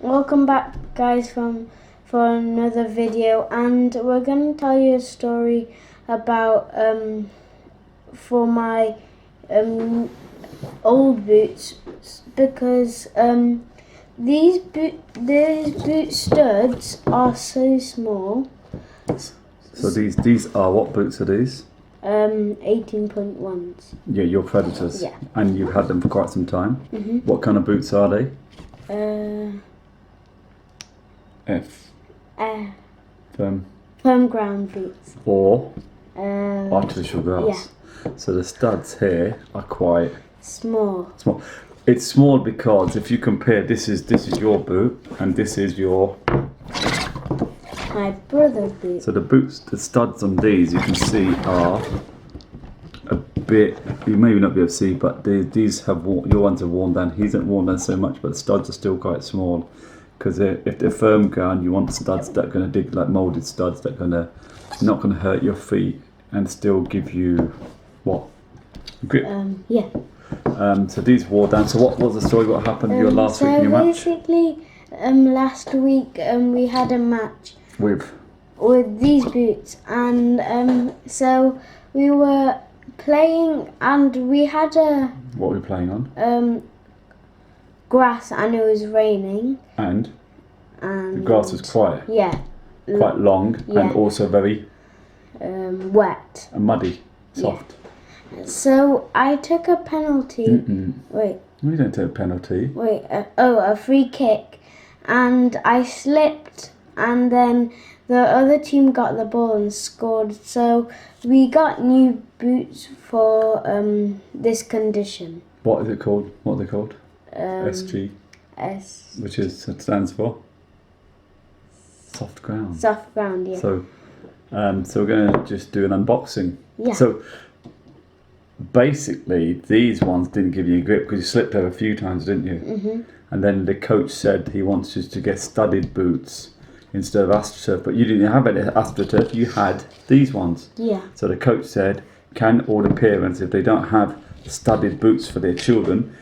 Welcome back, guys, for another video, and we're going to tell you a story about for my old boots, because these boot studs are so small. So these are, what boots are these? 18.1s. Yeah, your Predators. Yeah. And you've had them for quite some time. Mm-hmm. What kind of boots are they? Firm ground boots. Or artificial grass. Yeah. So the studs here are quite small. It's small because if you compare, this is your boot and this is my brother's boot. So the studs on these you can see are a bit, you may not be able to see, but these have your ones have worn down. He hasn't worn down so much, but the studs are still quite small. Because if they're firm ground, you want studs that are going to dig, like moulded studs that are not going to hurt your feet and still give you what? Grip. Yeah. So these wore down. So what was the story? What happened your last week in your match? So basically, last week we had a match with these boots, and so we were playing, and we had a. What were we playing on? Grass, and it was raining. And the grass was quite long, and also very wet and muddy, soft. Yeah. So I took a penalty. Wait. We don't take a penalty. Wait. A free kick, and I slipped, and then the other team got the ball and scored. So we got new boots for this condition. What is it called? What are they called? SG. Which stands for soft ground. Soft ground, yeah. So we're going to just do an unboxing. Yeah. So basically, these ones didn't give you a grip because you slipped over a few times, didn't you? Mm-hmm. And then the coach said he wants us to get studded boots instead of AstroTurf, but you didn't have any AstroTurf. You had these ones. Yeah. So the coach said, can all the parents, if they don't have studded boots for their children,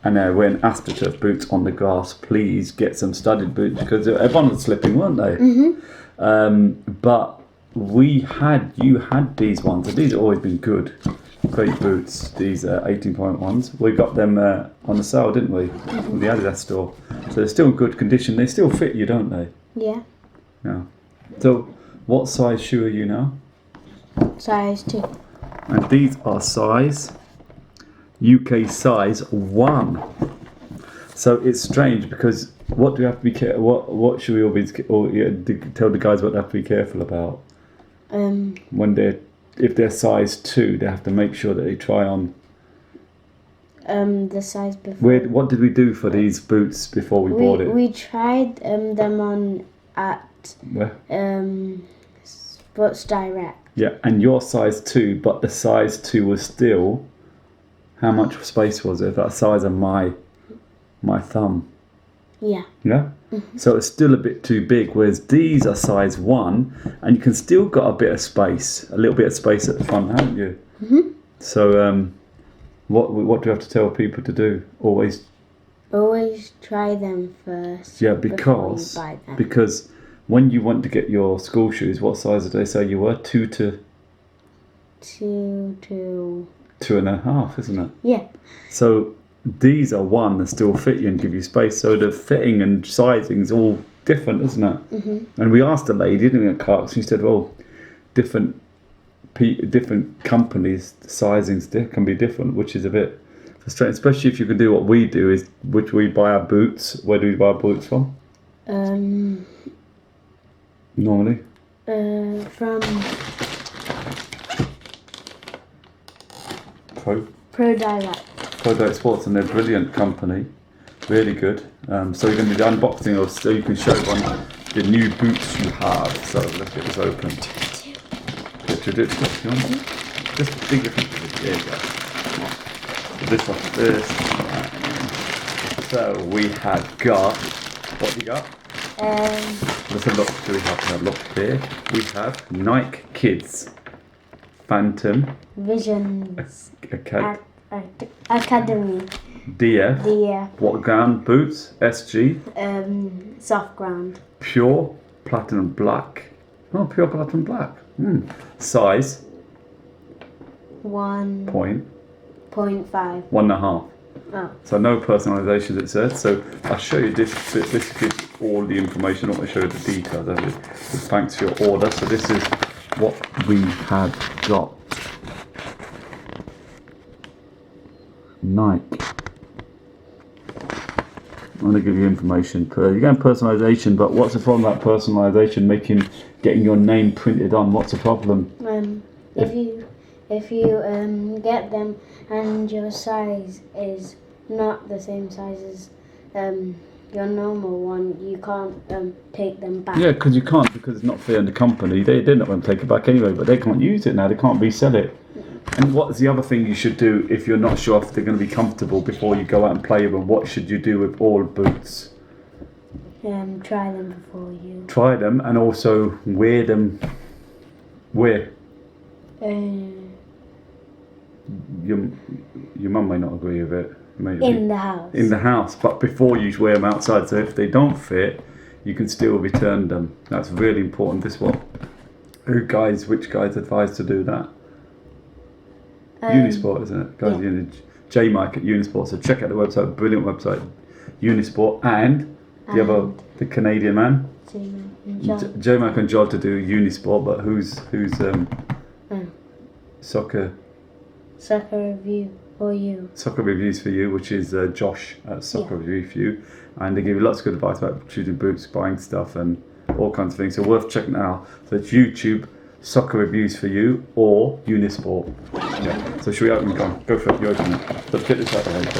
and they're wearing AstroTurf boots on the grass, please get some studded boots, because everyone was slipping, weren't they? Mm-hmm. But you had these ones, and these have always been good. Great boots, these 18.1s. We got them on the sale, didn't we? From the Adidas store. So they're still in good condition. They still fit you, don't they? Yeah. Yeah. So what size shoe are you now? Size 2. And these are UK size 1. So it's strange because what do we have to be what should we always tell the guys what they have to be careful about? If they're size 2, they have to make sure that they try on the size before. What did we do for these boots before we bought it? We tried them on at where? Sports Direct. Yeah, and your size 2, but the size 2 was still, how much space was it? That size of my thumb. Yeah. Yeah? Mm-hmm. So it's still a bit too big, whereas these are size 1, and you can still got a bit of space, a little bit of space at the front, haven't you? Mm-hmm. So what do you have to tell people to do? Always try them first. Yeah, because when you want to get your school shoes, what size did they say you were? 2 to 2.5, isn't it? Yeah. So these are 1 that still fit you and give you space. So the fitting and sizing is all different, isn't it? Mm-hmm. And we asked the lady, didn't we, at Clark's, and she said, well, different companies' sizings can be different, which is a bit frustrating, especially if you can do what we do, is which we buy our boots. Where do we buy our boots from? Normally? From Pro Direct. Pro Direct Sports, and they're a brilliant company, really good. So you're going to do the unboxing of, so you can show everyone the new boots you have. So let's get this open. Just think of it. There you go. This one, this. So we have got, what do you got? Let's have a look. Do we have a look here? We have Nike Kids Phantom Visions Academy. DF. DF. What ground? Boots? SG. Soft ground. Pure platinum black. Oh, pure platinum black. Size? 1.5. 1.5. Oh. So no personalisation, it says. So I'll show you this. This gives all the information. I want to show you the details of it. So thanks for your order. So this is what we have got. Nike. I'm going to give you information. You're getting personalisation, but what's the problem about personalisation? Getting your name printed on. What's the problem? If you get them and your size is not the same size as your normal one, you can't take them back. Yeah, because you can't, because it's not fair in the company. They're not going to take it back anyway, but they can't use it now. They can't resell it. And what's the other thing you should do if you're not sure if they're going to be comfortable before you go out and play them? What should you do with all boots? Try them before you. Try them and also wear them. Where? Your mum may not agree with it. Maybe. In the house. In the house, but before you wear them outside. So if they don't fit, you can still return them. That's really important. Which guys advise to do that? Unisport, isn't it? Guys, yeah. J-Mike at Unisport. So check out the website, brilliant website, Unisport, and the Canadian man, J-Mike and John to do Unisport. But who's soccer review for you? Soccer reviews for you, which is Josh at Soccer Review for you, and they give you lots of good advice about choosing boots, buying stuff, and all kinds of things. So worth checking out. So it's YouTube. Soccer reviews for you or Unisport. Yeah. So should we open it? Go for it. You open it. Let's get this out of the way. Get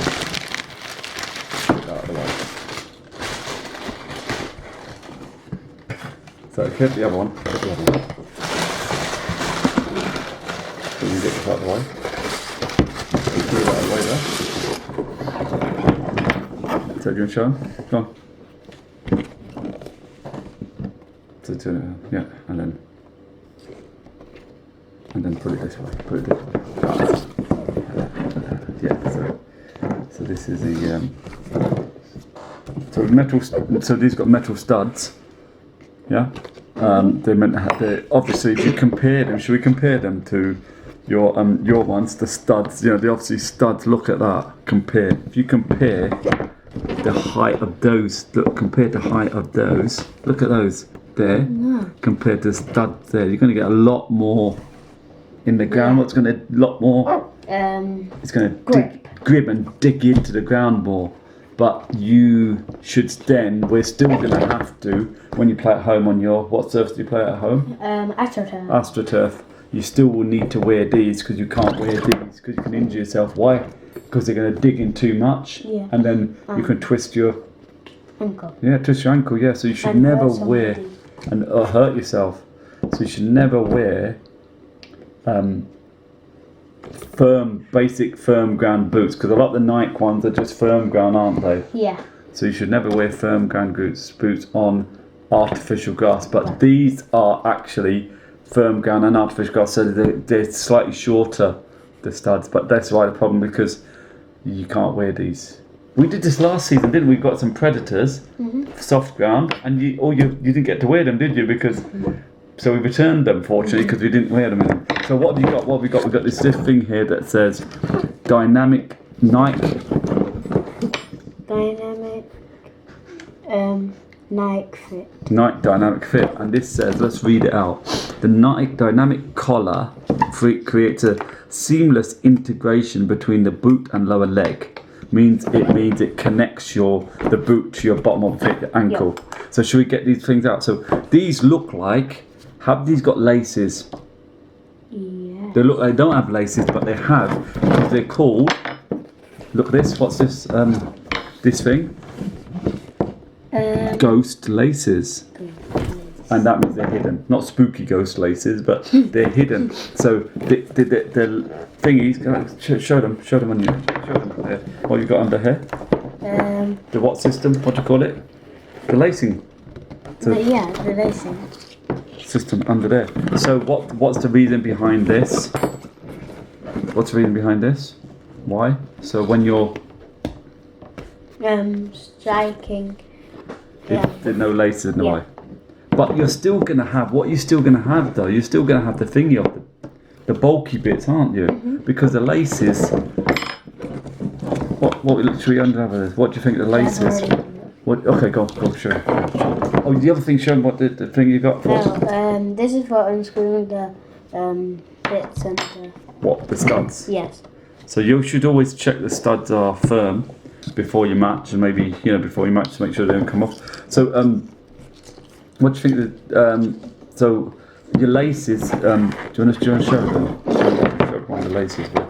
that out of the way. So get the other one. So you get this out of the way. Put it out of the way there. So do you want to show them? Go on. So yeah, and then put it this way. Yeah. So this is the metal. So these got metal studs. Yeah. They're meant to have. Obviously, if you compare them, should we compare them to your ones? The studs. The obviously studs. Look at that. Compare. If you compare the height of those. Compared to height of those. Look at those there. Yeah. Compared to the studs there, you're going to get a lot more. In the ground, what's going to a lot more? It's going to grip and dig into the ground more. But you should we're still going to have to, when you play at home on what surface do you play at home? AstroTurf. AstroTurf. You still will need to wear these because you can't wear these because you can injure yourself. Why? Because they're going to dig in too much. Yeah. And then you can twist your ankle. Yeah, twist your ankle, yeah. So you should never wear or hurt yourself. So you should never wear basic firm ground boots, because a lot of the Nike ones are just firm ground, aren't they? Yeah. So you should never wear firm ground boots on artificial grass, but these are actually firm ground and artificial grass, so they're slightly shorter, the studs, but that's why the problem, because you can't wear these. We did this last season, didn't we? Got some Predators, soft ground, and you didn't get to wear them, did you? Because so we returned them, fortunately, because we didn't wear them. So what have you got? What have we got? We've got this thing here that says Dynamic Nike. Nike Fit. Nike Dynamic Fit, and this says, let's read it out. The Nike Dynamic Collar creates a seamless integration between the boot and lower leg. It means it connects the boot to your bottom of the ankle. Yep. So should we get these things out? So these look like. Have these got laces? Yeah. They don't have laces, but they have, because they're called. Look at this. What's this? This thing. Ghost laces. And that means they're hidden. Not spooky ghost laces, but they're hidden. So the thingies. Show them on you. Show them there. What you got under here? The what system? What do you call it? The lacing. The lacing. System under there. So what's the reason behind this? What's the reason behind this? Why? So when you're Striking. Yeah. There's no laces, no Yeah. way. But you're still gonna have what you're still gonna have though. You're still gonna have the thingy of the bulky bits, aren't you? Because the laces. What should we under this? What do you think the laces? What? Okay, go show. Oh, the other thing, show 'em what the thing you got for. No, this is for unscrewing the bits and the... What, the studs? Yes. So you should always check the studs are firm before you match, and maybe before you match to make sure they don't come off. So what do you think? So your laces. Do you want to show them? Show one of the laces where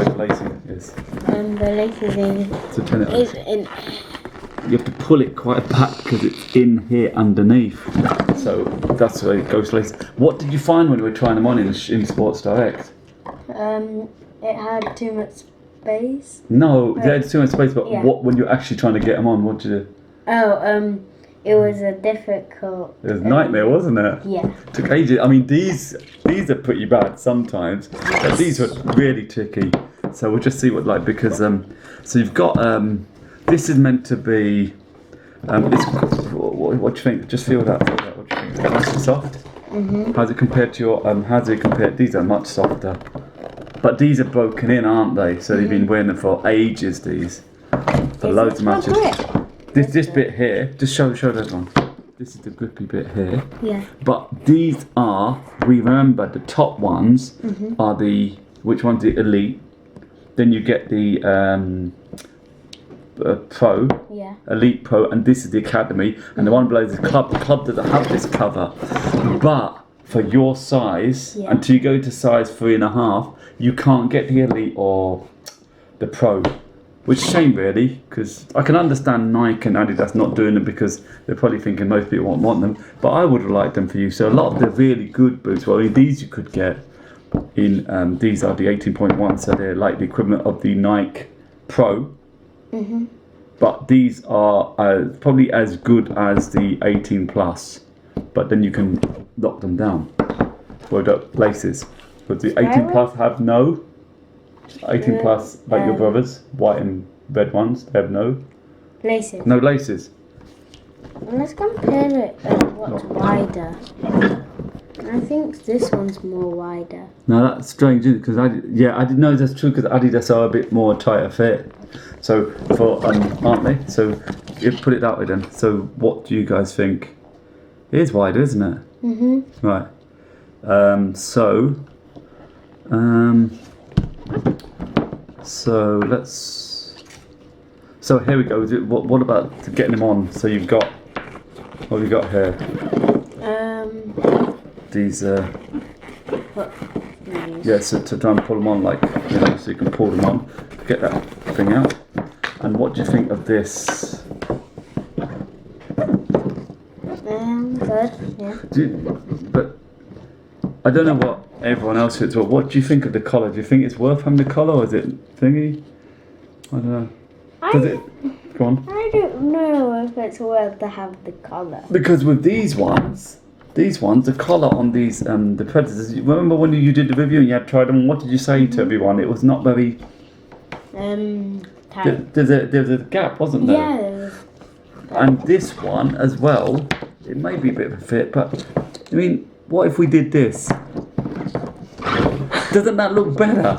the lacing is. The lace is in. So turn it on. Is in. You have to pull it quite back because it's in here underneath. So that's where it goes lace. What did you find when we were trying them on in Sports Direct? It had too much space. No, they had too much space. But Yeah. what when you're actually trying to get them on? What did you do? Oh, it was a difficult. It was a nightmare, wasn't it? Yeah. Took ages. I mean, these are pretty bad sometimes. But these were really tricky. So we'll just see what because so you've got this is meant to be what do you think? Just feel that. What do you think? Is it nice and soft? How's it compared to your how's it compared? These are much softer. But these are broken in, aren't they? So they've been wearing them for ages. These for loads of matches. This bit here, just show everyone. This is the grippy bit here. Yeah. But these are, we remember the top ones are which one's the elite? Then you get the pro, Yeah. elite pro, and this is the academy. And the one below is the club. The club doesn't have this cover, but for your size, until you go to size 3.5, you can't get the elite or the pro. Which is a shame really, because I can understand Nike and Adidas not doing them because they're probably thinking most people won't want them, but I would have liked them for you. So a lot of the really good boots, well, these you could get in, these are the 18.1, so they're like the equivalent of the Nike Pro. But these are probably as good as the 18 plus, but then you can lock them down. Well, the laces, but the 18 plus have no. 18 plus, like your brothers, white and red ones, they have no Laces. laces. Let's compare it. What's wider? I think this one's more wider. No, that's strange, isn't it? Because I didn't know that's true because Adidas are a bit more tighter fit. So for aren't they? So you put it that way then. So what do you guys think? It is wider, isn't it? Right. So let's. So here we go. What about getting them on? So you've got. What have you got here? These. Yeah. So to try and pull them on, so you can pull them on. Get that thing out. And what do you think of this? Good. Yeah. But I don't know what everyone else thinks. Well, what do you think of the collar? Do you think it's worth having the collar, or is it thingy? I don't know. Does it? Go on. I don't know if it's worth to have the collar. Because with these ones, the collar on these the Predators. Remember when you did the review and you had tried them? What did you say to everyone? It was not very. Tight. There's a gap, wasn't there? Yeah. There was. And this one as well. It may be a bit of a fit, but I mean, what if we did this? Doesn't that look better?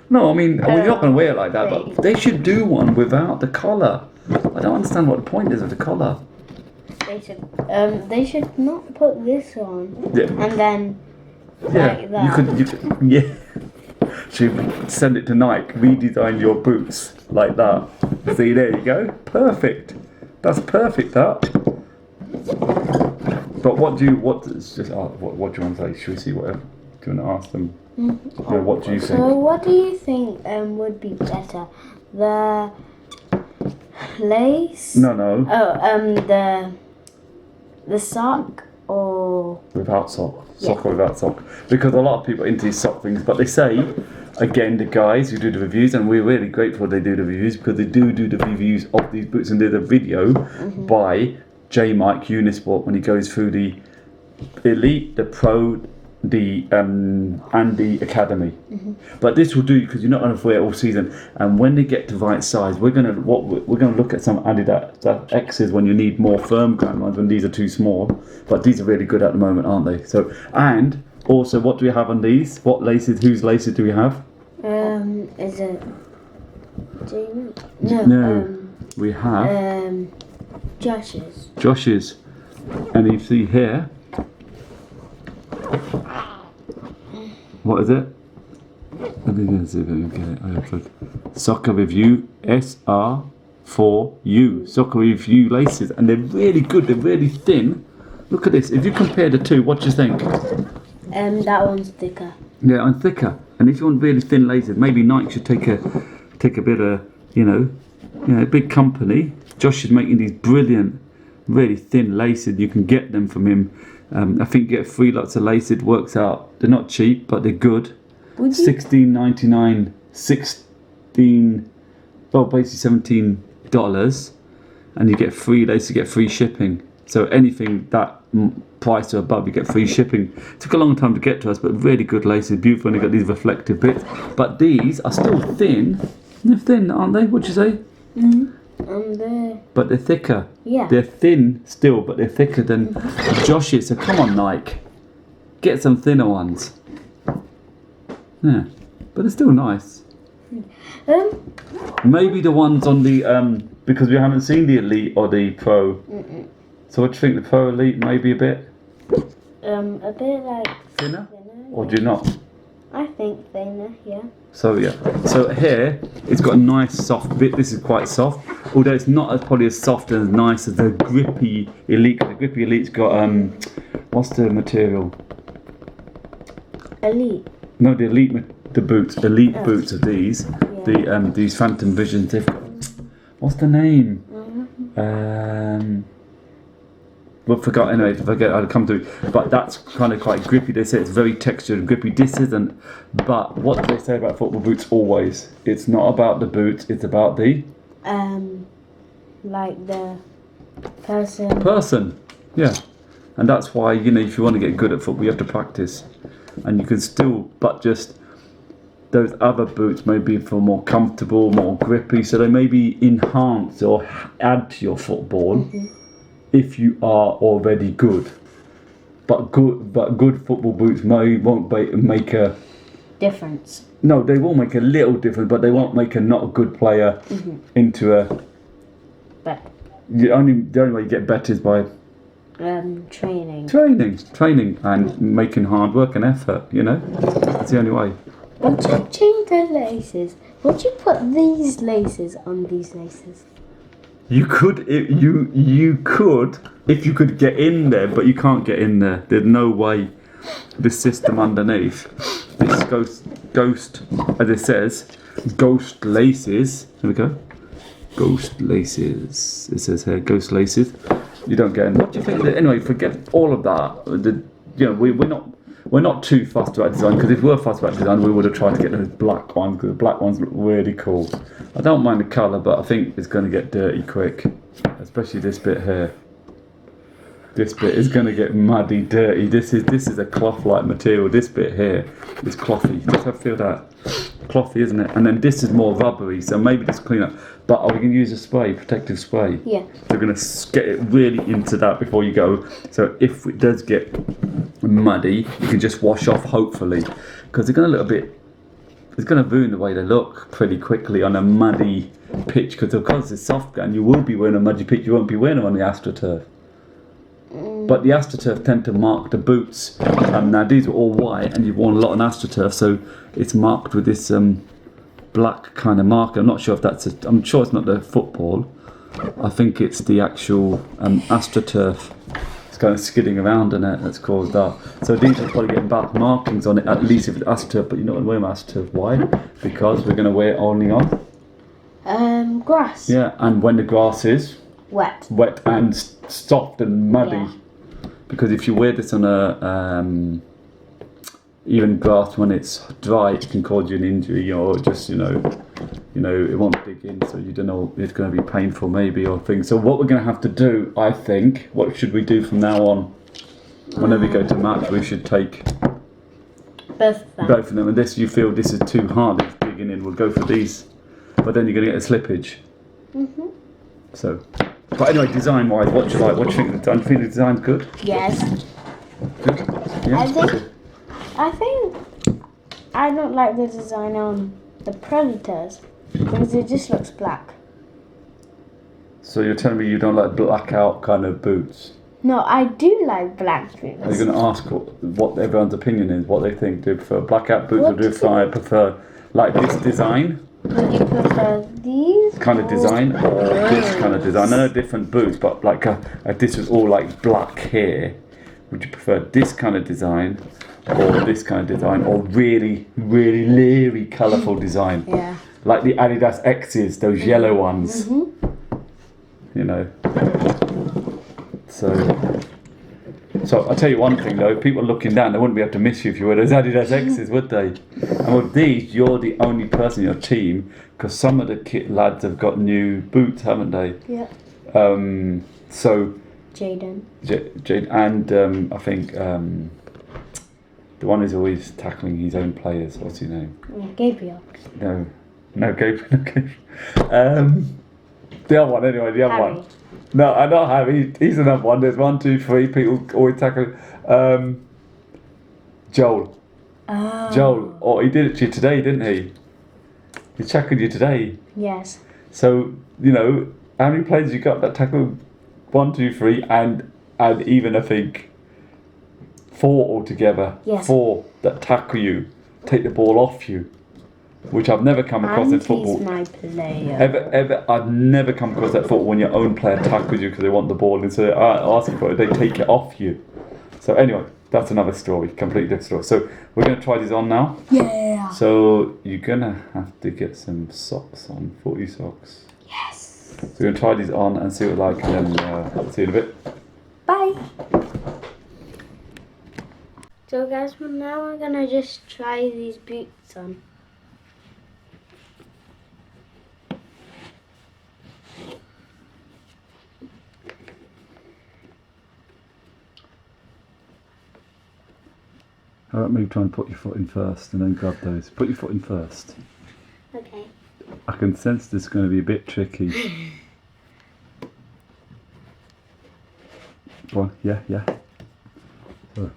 No, I mean, we're not going to wear it like that, but they should do one without the collar. I don't understand what the point is of the collar. They should not put this on and then like that. You could, yeah. Should send it to Nike, redesign your boots like that. See, there you go. Perfect. That's perfect, that. But what do you want to say? Should we see whatever? Do you want to ask them? What do you think? So what do you think would be better? The lace? No. Oh, the sock or Without sock. Sock or without sock. Because a lot of people are into these sock things, but they say, again, the guys who do the reviews, and we're really grateful they do the reviews because they do the reviews of these boots, and did a video by J Mike Unisport when he goes through the Elite, the Pro, and the academy. But this will do because you're not going to wear it all season. And when they get the right size, we're gonna look at some Adidas X's when you need more firm ground ones when these are too small. But these are really good at the moment, aren't they? So, and also, what do we have on these? What laces? Whose laces do we have? Is it? Do you know? No, we have Josh's. Josh's, and you see here. What is it? Let me see if I can get it. Soccer Review SR4U. Soccer Review laces, and they're really good. They're really thin. Look at this. If you compare the two, what do you think? That one's thicker. Yeah, and thicker. And if you want really thin laces, maybe Nike should take a bit of a big company. Josh is making these brilliant, really thin laces. You can get them from him. I think you get 3 lots of lace. It works out. They're not cheap, but they're good. $16.99, basically $17, and you get free lace. You get free shipping. So anything that price or above, you get free shipping. It took a long time to get to us, but really good laces, beautiful. And they got these reflective bits. But these are still thin. They're thin, aren't they? What'd you say? But they're thicker. Yeah. They're thin still, but they're thicker than Josh's. So come on, Nike, get some thinner ones. Yeah, but they're still nice. Maybe the ones on the because we haven't seen the Elite or the Pro. So what do you think? The Pro Elite maybe a bit? A bit like Thinner? thinner. Or do you not? I think thinner. Yeah. So yeah. So here it's got a nice soft bit. This is quite soft, although it's not as probably as soft and as nice as the Grippy Elite. The Grippy Elite's got what's the material? Elite. No, the Elite, the boots, Elite boots are these. Yeah. These Phantom Visions. They've got, what's the name? Well, forgot anyway. Forget. I'll come to it. But that's kind of quite grippy. They say it's very textured and grippy. This isn't. But what do they say about football boots? Always, it's not about the boots. It's about the like the person. Person. Yeah, and that's why if you want to get good at football, you have to practice, and you can still. But just those other boots may be for more comfortable, more grippy. So they may be enhance or add to your football. If you are already good, but good football boots won't make a difference. No, they will make a little difference, but they won't make a not a good player into a. But the only way you get better is by training, and making hard work and effort. That's the only way. Would you change the laces? Would you put these laces on these laces? You could, you could if you could get in there, but you can't get in there. There's no way. This system underneath, this ghost, as it says, ghost laces. Here we go. Ghost laces. It says here, ghost laces. You don't get in. What do you think? Anyway, forget all of that. We're not too fussed about design, because if we were fussed about design, we would have tried to get those black ones, because the black ones look really cool. I don't mind the colour, but I think it's going to get dirty quick, especially this bit here. This bit is going to get muddy, dirty. This is a cloth-like material. This bit here is clothy. Just have to feel that. Clothy, isn't it? And then this is more rubbery, so maybe just clean up. But are we going to use a spray, protective spray? Yeah. We're going to get it really into that before you go. So if it does get muddy, you can just wash off, hopefully, because they're going to look a bit. It's going to ruin the way they look pretty quickly on a muddy pitch, because it's soft ground. You will be wearing a muddy pitch. You won't be wearing them on the AstroTurf. But the AstroTurf tend to mark the boots. Now these are all white, and you've worn a lot on AstroTurf, so it's marked with this black kind of marker. I'm not sure if I'm sure it's not the football. I think it's the actual AstroTurf. It's kind of skidding around in it that's caused that. So these will probably get black markings on it, at least if it's AstroTurf. But you're not going to wear AstroTurf. Why? Because we're going to wear it only on grass. Yeah, and when the grass is wet and soft and muddy. Yeah. Because if you wear this on a even grass when it's dry, it can cause you an injury, or just it won't dig in, so you don't know, it's going to be painful maybe, or things. So what we're going to have to do, I think, what should we do from now on? Whenever we go to match, we should take Both of them. Both of them. And this, you feel this is too hard, it's beginning, we'll go for these. But then you're going to get a slippage. Mhm. So, but anyway, design-wise, what do you like? What do you think of the design? Do you think the design's good? Yes. Good? Yeah? I think I don't like the design on the Predators because it just looks black. So you're telling me you don't like blackout kind of boots? No, I do like black boots. Are you going to ask what everyone's opinion is, what they think? Do you prefer blackout boots What or do you prefer like this design? Would you prefer these? Kind of design or this kind of design? I know different boots, but like this is all like black here. Would you prefer this kind of design or this kind of design or really, really leery, colourful design? Yeah. Like the Adidas X's, those yellow ones. Mm-hmm. You know. So I'll tell you one thing though, people looking down, they wouldn't be able to miss you if you were those Adidas X's, would they? And with these, you're the only person in your team, because some of the lads have got new boots, haven't they? Yeah. So Jaden. Jade and I think the one who's always tackling his own players, what's his name? Yeah, Gabriel. No, Gabriel. The other one anyway, the other Harry. one. No, I not Harry. He's another one. There's 1, 2, 3 people always tackling. Joel. Oh. Joel. Oh, he did it to you today, didn't he? He tackled you today. Yes. So you know how many players you got that tackle? 1, 2, 3, and even I think 4 altogether. Yes. 4 that tackle you, take the ball off you, which I've never come across in football. He's my player. Ever, I've never come across that football when your own player tackles you because they want the ball and so ask for it, they take it off you. So anyway, that's another story, completely different story. So we're going to try these on now. Yeah. So you're going to have to get some socks on, footy socks. Yes. So we're going to try these on and see what like and then see you in a bit. Bye. So guys, now we're going to just try these boots on. How about maybe try and put your foot in first and then grab those. Put your foot in first. Okay. I can sense this is going to be a bit tricky. Go on, yeah. So.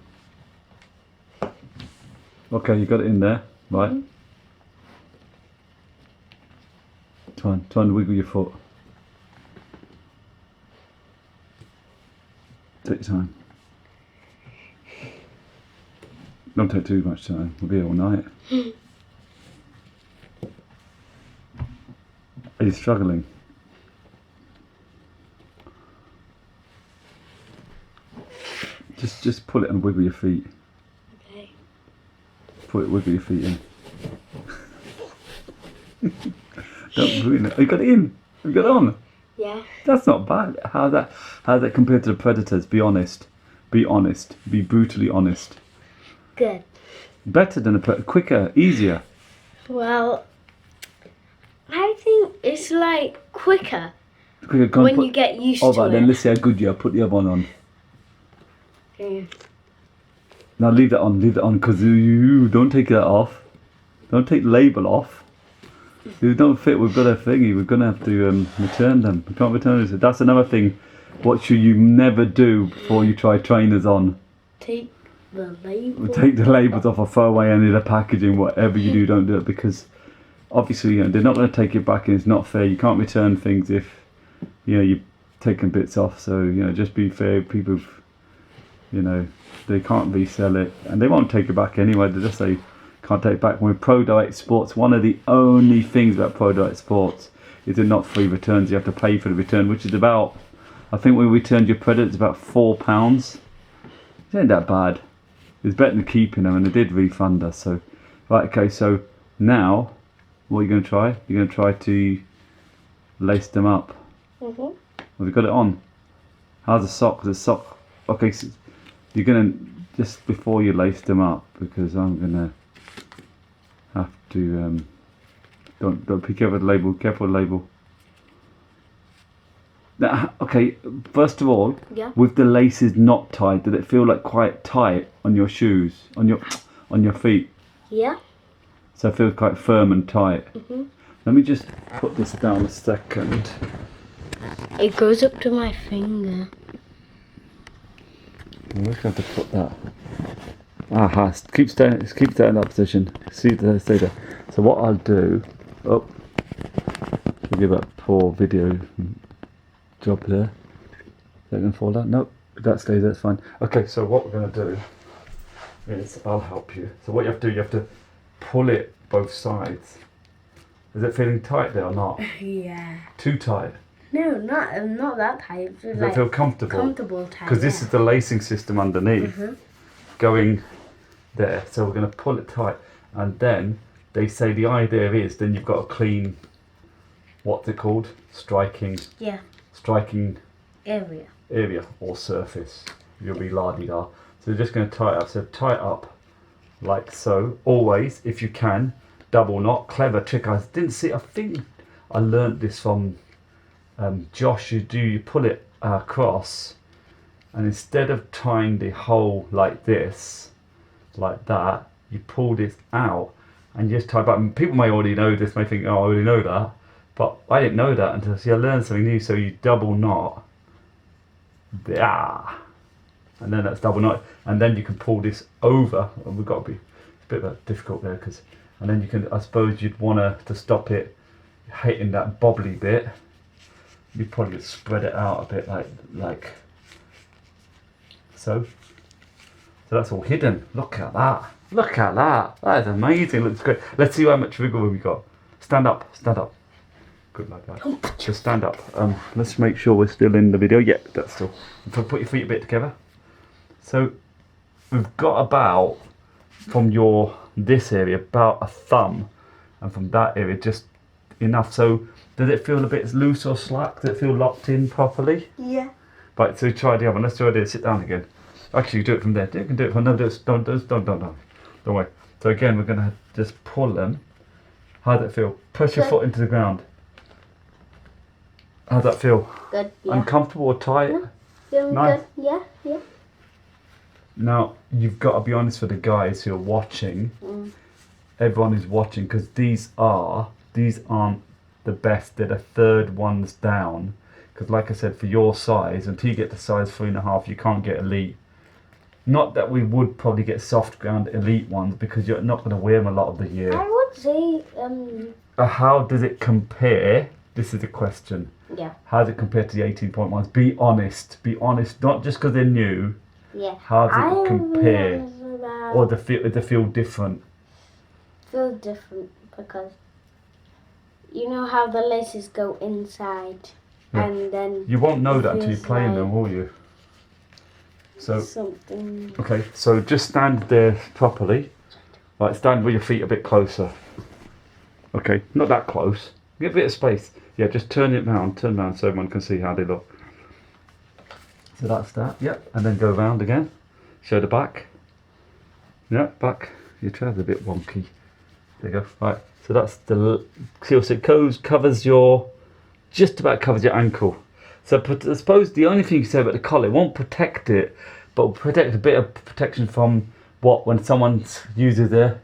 Okay, you got it in there, right? Mm-hmm. Try and wiggle your foot. Take your time. Don't take too much time, we'll be here all night. Are you struggling? Just pull it and wiggle your feet. Okay. Wiggle your feet in. Don't ruin it. You got it in. You got it on. Yeah. That's not bad. How's that compared to the Predators? Be honest. Be honest. Be brutally honest. Good. Better than a Predator. Quicker. Easier. Well, I think it's like quicker Quicker. Go when you get used to Alright, it. then let's see how good you are. Put the other one on. Okay. Now leave that on, because you don't take that off. Don't take the label off. If they don't fit, we've got a thingy. We're going to have to return them. We can't return them. That's another thing. What should you never do before you try trainers on? Take the label. Take the labels off or throw away any of the packaging. Whatever you do, don't do it, because obviously they're not going to take it back and it's not fair. You can't return things if you're taking bits off. So just be fair. People, they can't resell it and they won't take it back anyway. They just say can't take it back. With Pro Direct Sports, one of the only things about Pro Direct Sports is they're not free returns. You have to pay for the return, which is about, I think when we returned your Predator, it's about £4. It ain't that bad. It's better than keeping them, and they did refund us. So, right, okay. So now, what are you going to try? You're going to try to lace them up. Mhm. Have you got it on? How's the sock? The sock. Okay, so you're going to just before you lace them up, because I'm going to have to. Don't be careful with the label. Careful with the label. Now, okay, first of all, Yeah. with the laces not tied, did it feel like quite tight on your shoes, on on your feet? Yeah. So it feels quite firm and tight. Let me just put this down a second. It goes up to my finger. I'm just going to have to put that. Aha, keep staying in that position. Stay there. So what I'll do, forgive that poor video job there. Is that going to fall down? Nope, that stays there, it's fine. Okay, so what we're going to do is, I'll help you. So what you have to do, you have to pull it both sides. Is it feeling tight there or not? Yeah. Too tight? No, not that tight. Does it feel comfortable? Comfortable tight. Because this is the lacing system underneath, going there. So we're going to pull it tight, and then they say the idea is then you've got a clean, what's it called? Striking area or surface. You'll be la-di-da. So we're just going to tie it up. So tie it up like so. Always, if you can, double knot. Clever trick. I didn't see. I think I learnt this from Josh. You pull it across, and instead of tying the hole like this, like that, you pull this out and you just tie it back. And people may already know this, may think, oh, I already know that, but I didn't know that until I learned something new. So you double knot, and then that's double knot, and then you can pull this over. And we've got to be a bit difficult there, because, and then you can, I suppose you'd want to stop it hitting that bobbly bit. You probably spread it out a bit like so. So that's all hidden. Look at that. Look at that. That is amazing. Looks great. Let's see how much wiggle room we got. Stand up. Stand up. Good like that. Just stand up. Let's make sure we're still in the video. Yeah, that's still. Put your feet a bit together. So we've got about, from this area, about a thumb, and from that area just enough. So does it feel a bit loose or slack? Does it feel locked in properly? Yeah. Right, so try the other one. Let's do it. Sit down again. Actually, you do it from there. You can do it from, no, don't worry. So again, we're going to just pull them. How does it feel? Push your foot into the ground. How does that feel? Good, yeah. Uncomfortable or tight? No, feeling Nice. good, yeah. Now, you've got to be honest for the guys who are watching. Everyone who's watching, because these aren't the best. They're the third ones down. Because like I said, for your size, until you get to size 3.5, you can't get elite. Not that we would probably get soft ground elite ones, because you're not going to wear them a lot of the year. I would say, How does it compare? This is the question. Yeah. How does it compare to the 18.1s? Be honest. Be honest. Not just because they're new. Yeah. How does it compare? Or Or does it feel different? feel different because you know how the laces go inside, Yeah. and then You won't know it that until you're feels playing them, like will you? So, something. okay, so just stand there properly. Right, stand with your feet a bit closer. Okay, not that close. Give a bit of space. Yeah, just turn round so everyone can see how they look. So that's that, yep. And then go round again. Show the back. Yep, back. Your trousers are a bit wonky. There you go. Right, so that's the, so it covers just about covers your ankle. So I suppose the only thing you can say about the collar, it won't protect it, but will protect a bit of protection from when someone uses it,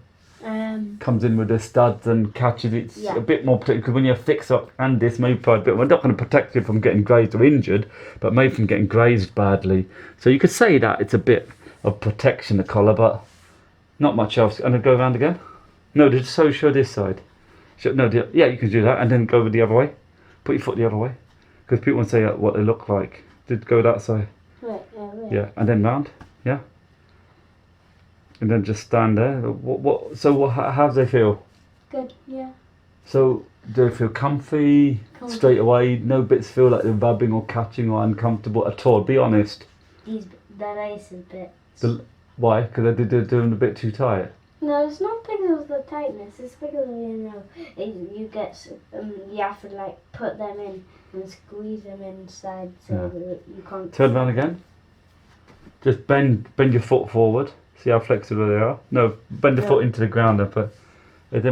comes in with the studs and catches it. It's a bit more protected, because when you fix up and this, maybe probably a bit, we're not going to protect you from getting grazed or injured, but maybe from getting grazed badly. So you could say that it's a bit of protection, the collar, but not much else. And then go around again. No, just show this side. Yeah, you can do that, and then go the other way. Put your foot the other way. Because people want to say what they look like. Did go that side. Right. Yeah, and then round. Yeah. And then just stand there. How do they feel? Good. Yeah. So do they feel comfy straight away? No bits feel like they're rubbing or catching or uncomfortable at all? Be honest. The laces bit. Why? Because they're doing a bit too tight. No, it's not because of the tightness. It's because you have to like put them in and squeeze them inside so that you can't. Turn around again. Just bend your foot forward. See how flexible they are. No, bend the foot into the ground and put. Are they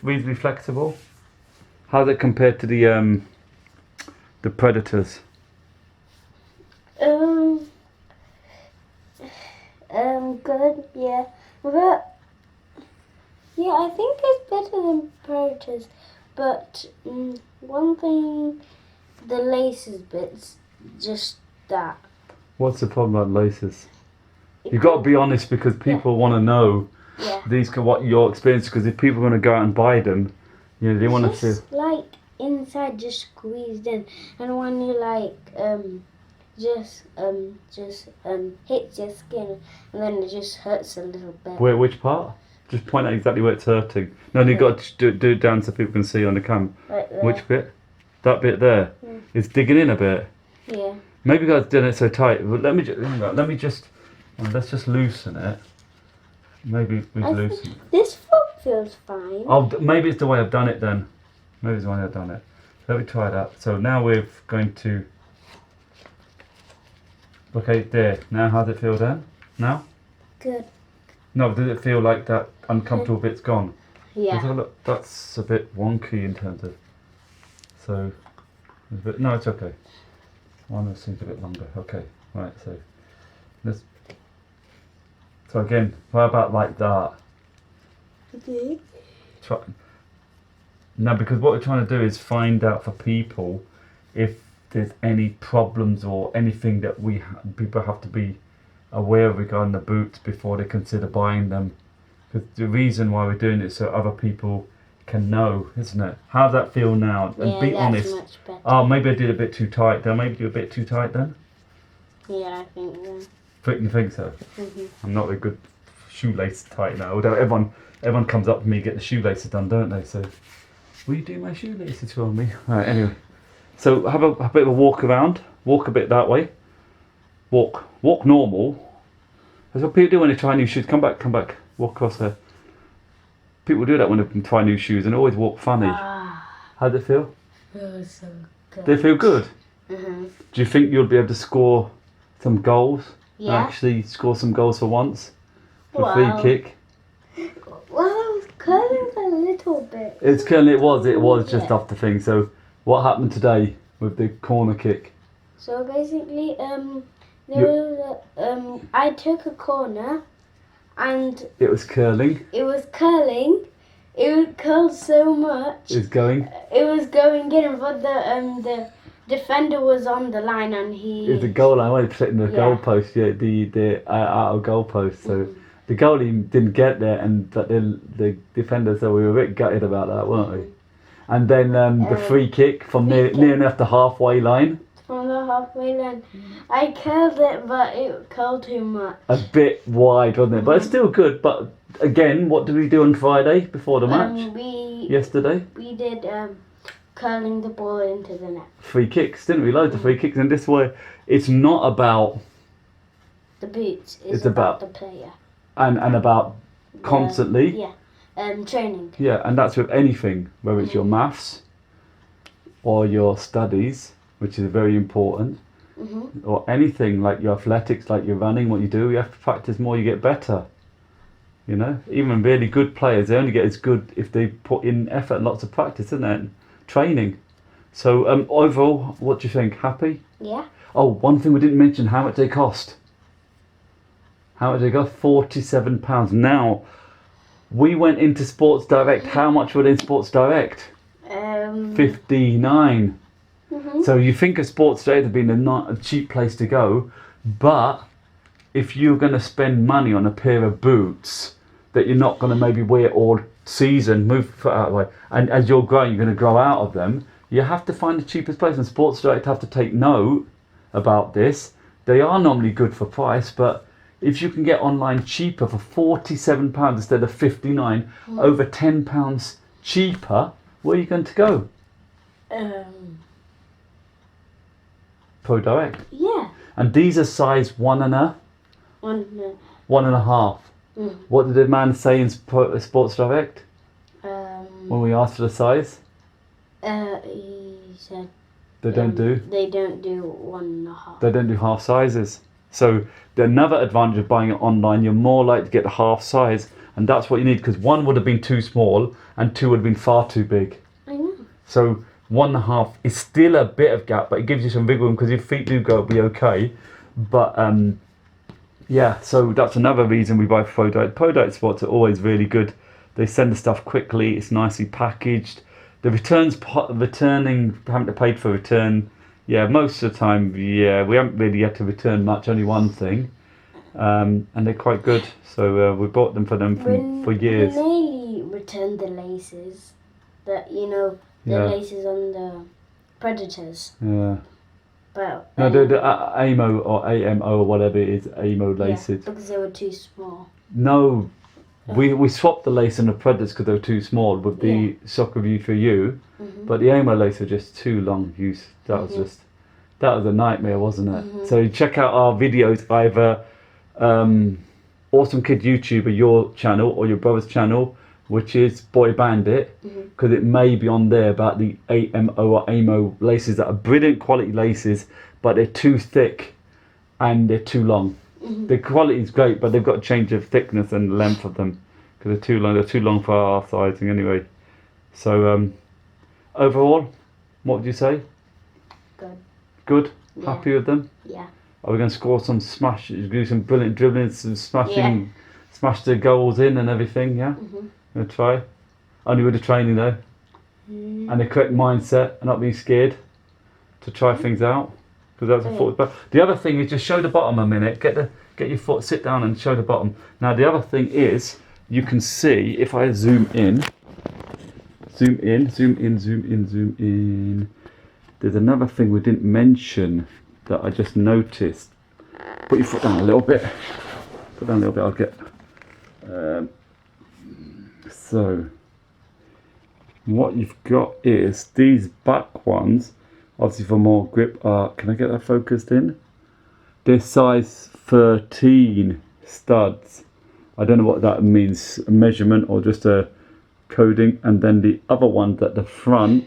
reasonably flexible? How does it compare to the Predators? Good. Yeah. But Yeah, I think it's better than Predators, but one thing, the laces bits, just that. What's the problem about laces? You've got to be honest because people want to know Yeah. what your experience. Because if people are going to go out and buy them, you know, they want to feel. Just like inside, just squeezed in, and when you like just hits your skin, and then it just hurts a little bit. Where? Which part? Just point out exactly where it's hurting. No, you've got to do it down so people can see on the cam. Right there. Which bit? That bit there. It's digging in a bit. Yeah. Maybe you guys done it so tight. But let's just loosen it. Maybe we've loosened. This foot feels fine. Oh, maybe it's the way I've done it then. Maybe it's the way I've done it. Let me try that. So now we're going to. Okay, there. Now how does it feel then? Now? Good. No, does it feel like that uncomfortable bit's gone? Yeah. Let's have a look. That's a bit wonky in terms of. So, no, it's okay. One seems a bit longer. Okay, right. So, let's. So again, how about like that? Okay. Try. Now, because what we're trying to do is find out for people if there's any problems or anything that people have to be aware of regarding the boots before they consider buying them. Because the reason why we're doing it is so other people can know, isn't it? How does that feel now? And Yeah, be that's honest. much better. Oh, maybe I did a bit too tight. Did I maybe do a bit too tight then? Yeah, I think so. You think so? Mm-hmm. I'm not a good shoelace tightener. Although everyone comes up to me to get the shoelaces done, don't they? So, will you do my shoelaces for me? Right. Anyway, so have a bit of a walk around. Walk a bit that way. Walk normal. That's what people do when they try new shoes. Come back. Walk across there. People do that when they try new shoes and always walk funny. How do they feel? Feels so good. They feel good. Mm-hmm. Do you think you'll be able to score some goals? Yeah. Actually score some goals for once? For Wow. a free kick? Well, I was curling a little bit. It's currently it was just Yeah. off the thing. So what happened today with the corner kick? So basically, I took a corner, and It was curling. it was curling. It curled so much. It was going. It was going in, but the defender was on the line, and he. It was the goal line. I was protecting the Yeah. goal post. Yeah, the out of goal post. So the goalie didn't get there, but the defender. So we were a bit gutted about that, weren't we? And then the free kick from near enough the halfway line. From the halfway line, I curled it, but it curled too much. A bit wide, wasn't it? But it's still good. But again, what did we do on Friday before the match? Yesterday? We did curling the ball into the net. Free kicks, didn't we? Loads of free kicks. And this way, it's not about The boots. It's about- the player. and about constantly. Yeah. Training. Yeah, and that's with anything, whether it's your maths or your studies, which is very important, or anything like your athletics, like your running, what you do. You have to practice more, you get better. You know, even really good players, they only get as good if they put in effort and lots of practice, isn't it? And training. So overall, what do you think? Happy? Yeah. Oh, one thing we didn't mention, how much they cost. How much they cost? £47. Now, we went into Sports Direct. How much were they in Sports Direct? 59. So you think a Sports Direct would be a cheap place to go, but if you're going to spend money on a pair of boots that you're not going to maybe wear all season, move foot out of the way, and as you're growing, you're going to grow out of them, you have to find the cheapest place. And Sports Direct have to take note about this. They are normally good for price, but if you can get online cheaper for £47 instead of 59, over £10 cheaper, where are you going to go? Pro Direct. Yeah. And these are size 1.5. What did the man say in Sports Direct when we asked for the size? He said They don't do. They don't do 1.5. They don't do half sizes. So another advantage of buying it online, you're more likely to get the half size, and that's what you need, because one would have been too small and two would have been far too big. I know. So 1.5 is still a bit of gap, but it gives you some big room because your feet do go, it'll be okay. But yeah, so that's another reason we buy Pro Diet. Pro Diet Sports are always really good. They send the stuff quickly. It's nicely packaged. The returning, haven't to pay for return. Yeah, most of the time, yeah, we haven't really had to return much. Only one thing, and they're quite good. So we bought them for years. We nearly returned the laces, the laces on the Predators. Yeah. But No, the AMO or AMO or whatever it is, AMO laces. Yeah, because they were too small. No, we swapped the lace on the Predators because they were too small with the Soccer View for You, but the AMO lace were just too long use. That was a nightmare, wasn't it? So check out our videos, either Awesome Kid YouTuber, your channel, or your brother's channel, which is Boy Bandit, because it may be on there about the AMO or AMO laces that are brilliant quality laces, but they're too thick and they're too long. The quality is great, but they've got to change the thickness and length of them because they're too long. They're too long for our sizing anyway. So overall, what would you say? Good. Good? Yeah. Happy with them? Yeah. Are we going to score some do some brilliant dribbling, some smashing, smash the goals in and everything, yeah? Going to try? Only with the training though. And the correct mindset and not being scared to try things out. Because that's a foot. But the other thing is just show the bottom a minute. Get your foot, sit down and show the bottom. Now the other thing is, you can see, if I zoom in. There's another thing we didn't mention that I just noticed. Put your foot down a little bit. Put down a little bit, I'll get... so, what you've got is these back ones, obviously for more grip, are... Can I get that focused in? They're size 13 studs. I don't know what that means, a measurement or just a coding. And then the other ones at the front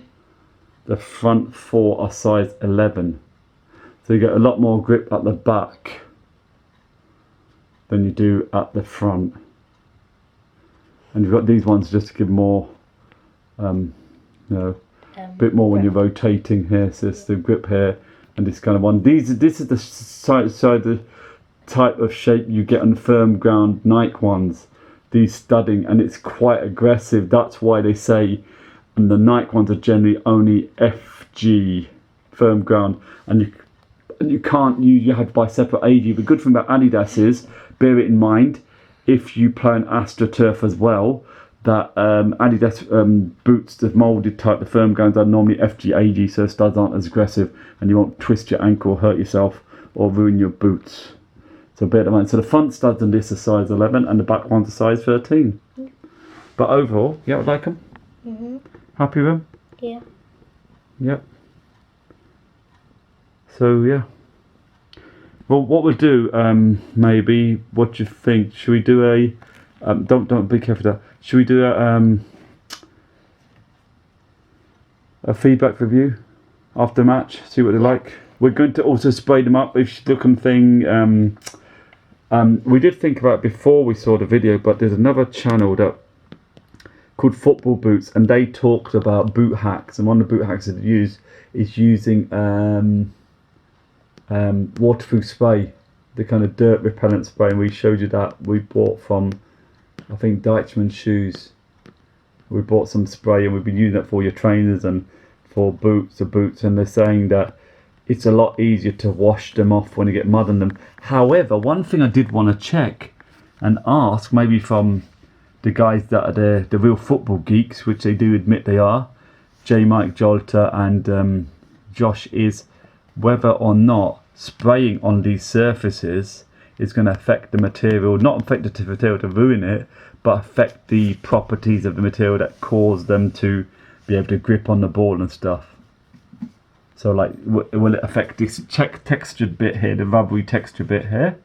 four are size 11. So you get a lot more grip at the back than you do at the front. And you've got these ones just to give more, bit more when you're rotating here. So it's the grip here and this kind of one. This is the type of shape you get on firm ground Nike ones. These studding, and it's quite aggressive. That's why they say the Nike ones are generally only FG, firm ground, and you have to buy separate AG. The good thing about Adidas is, bear it in mind, if you play an AstroTurf as well, that Adidas boots, the moulded type, the firm grounds are normally FG AG, so studs aren't as aggressive and you won't twist your ankle, hurt yourself or ruin your boots. So bear that in mind. So the front studs on this are size 11 and the back ones are size 13. But overall, yeah, I like them. Happy with them? Yeah. Yep. So yeah. Well, what we'll do, maybe, what do you think? Should we do a, don't be careful with that. Should we do a feedback review after match? See what they like. We're going to also spray them up with looking thing. We did think about it before we saw the video, but there's another channel that called Football Boots, and they talked about boot hacks, and one of the boot hacks that they use is using waterproof spray, the kind of dirt repellent spray, and we showed you that we bought from, I think, Deichmann Shoes. We bought some spray and we've been using that for your trainers and for boots, and they're saying that it's a lot easier to wash them off when you get mud on them. However, one thing I did want to check and ask, maybe from the guys that are the real football geeks, which they do admit they are, Mike Jolter and Josh, is whether or not spraying on these surfaces is going to affect the material, not affect the material to ruin it, but affect the properties of the material that cause them to be able to grip on the ball and stuff. So like, will it affect this textured bit here, the rubbery texture bit here?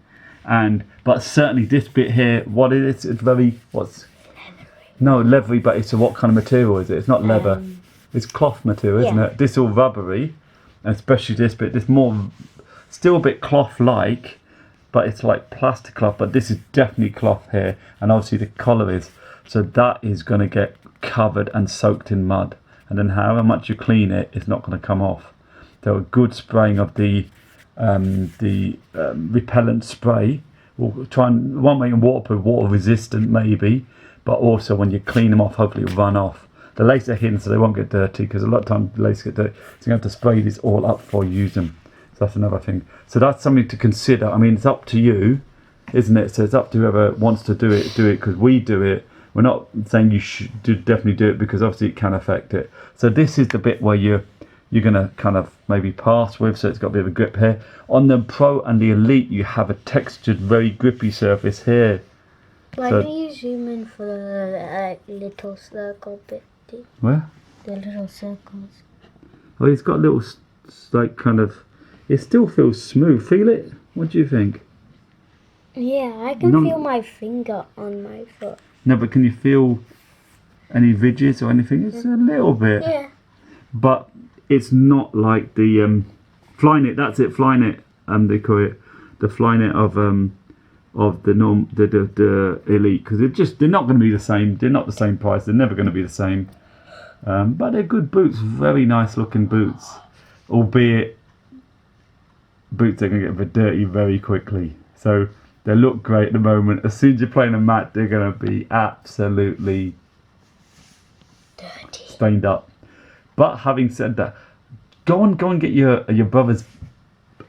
But certainly this bit here, what is it? It's very, leathery, but it's what kind of material is it? It's not leather. It's cloth material, isn't it? This all rubbery, and especially this bit. This more, still a bit cloth-like, but it's like plastic cloth. But this is definitely cloth here, and obviously the collar is. So that is going to get covered and soaked in mud, and then however much you clean it, it's not going to come off. So a good spraying of the repellent spray. We'll try and one way and waterproof, water resistant maybe, but also when you clean them off, hopefully it'll run off. The lace are hidden so they won't get dirty, because a lot of times the lace get dirty, so you have to spray this all up before you use them. So that's another thing. So that's something to consider. I mean, it's up to you, isn't it? So it's up to whoever wants to do it, because we do it. We're not saying you should definitely do it, because obviously it can affect it. So this is the bit where you're going to kind of maybe pass with, so it's got a bit of a grip here. On the Pro and the Elite, you have a textured, very grippy surface here. Why So- don't you zoom in for the little circle bit? Where? The little circles. Oh, it's got little, like, kind of, it still feels smooth. Feel it? What do you think? Yeah, I can No. feel my finger on my foot. No, but can you feel any ridges or anything? It's a little bit. Yeah. But it's not like the Flyknit. That's it, Flyknit. They call it the Flyknit of the Elite, because they're not going to be the same. They're not the same price. They're never going to be the same. But they're good boots. Very nice looking boots. Albeit boots are going to get a bit dirty very quickly. So they look great at the moment. As soon as you're playing a mat, they're going to be absolutely Dirty. stained up. But having said that, go and get your brother's.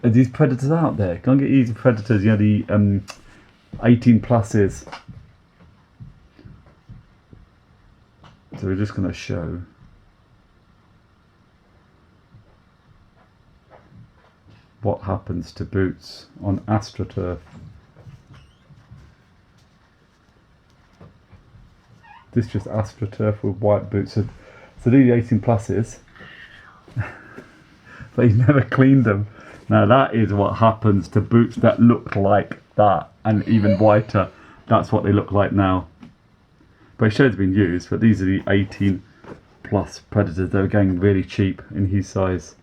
Are these Predators out there? Go and get these Predators. You know, the 18 pluses. So we're just going to show. What happens to boots on AstroTurf. This is just AstroTurf with white boots. So these 18 pluses. But he's never cleaned them. Now that is what happens to boots that look like that, and even whiter. That's what they look like now. But it shows been used. But these are the 18 plus Predators. They're getting really cheap in his size,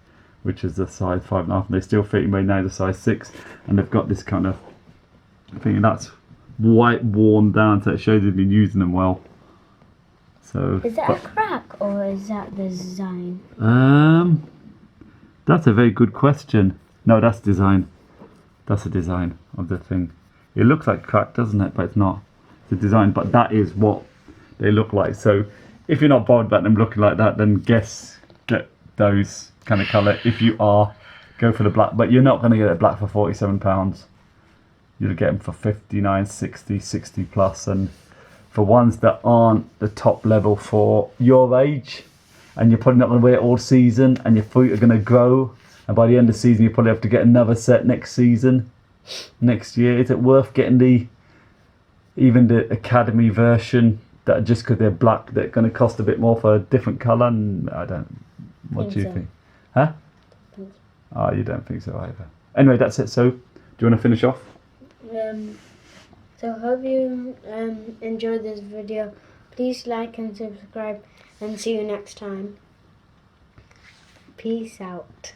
which is the size 5.5. And they still fit him right now the size 6, and they've got this kind of thing that's white worn down, so it shows they've been using them well. So Is that a crack or is that the design? That's a very good question. No, that's design. That's a design of the thing. It looks like crack, doesn't it? But it's not. It's a design, but that is what they look like. So if you're not bothered about them looking like that, then get those kind of colour. If you are, go for the black. But you're not going to get it black for £47. You'll get them for 59, 60, 60 plus. And for ones that aren't the top level for your age, and you're probably not going to wear it all season, and your feet are going to grow, and by the end of the season you probably have to get another set next season, next year. Is it worth getting even the academy version, that just because they're black, they're going to cost a bit more for a different colour? I don't. What do you think? Huh? Oh, you don't think so either. Anyway, that's it. So do you want to finish off? So hope you enjoyed this video. Please like and subscribe, and see you next time. Peace out.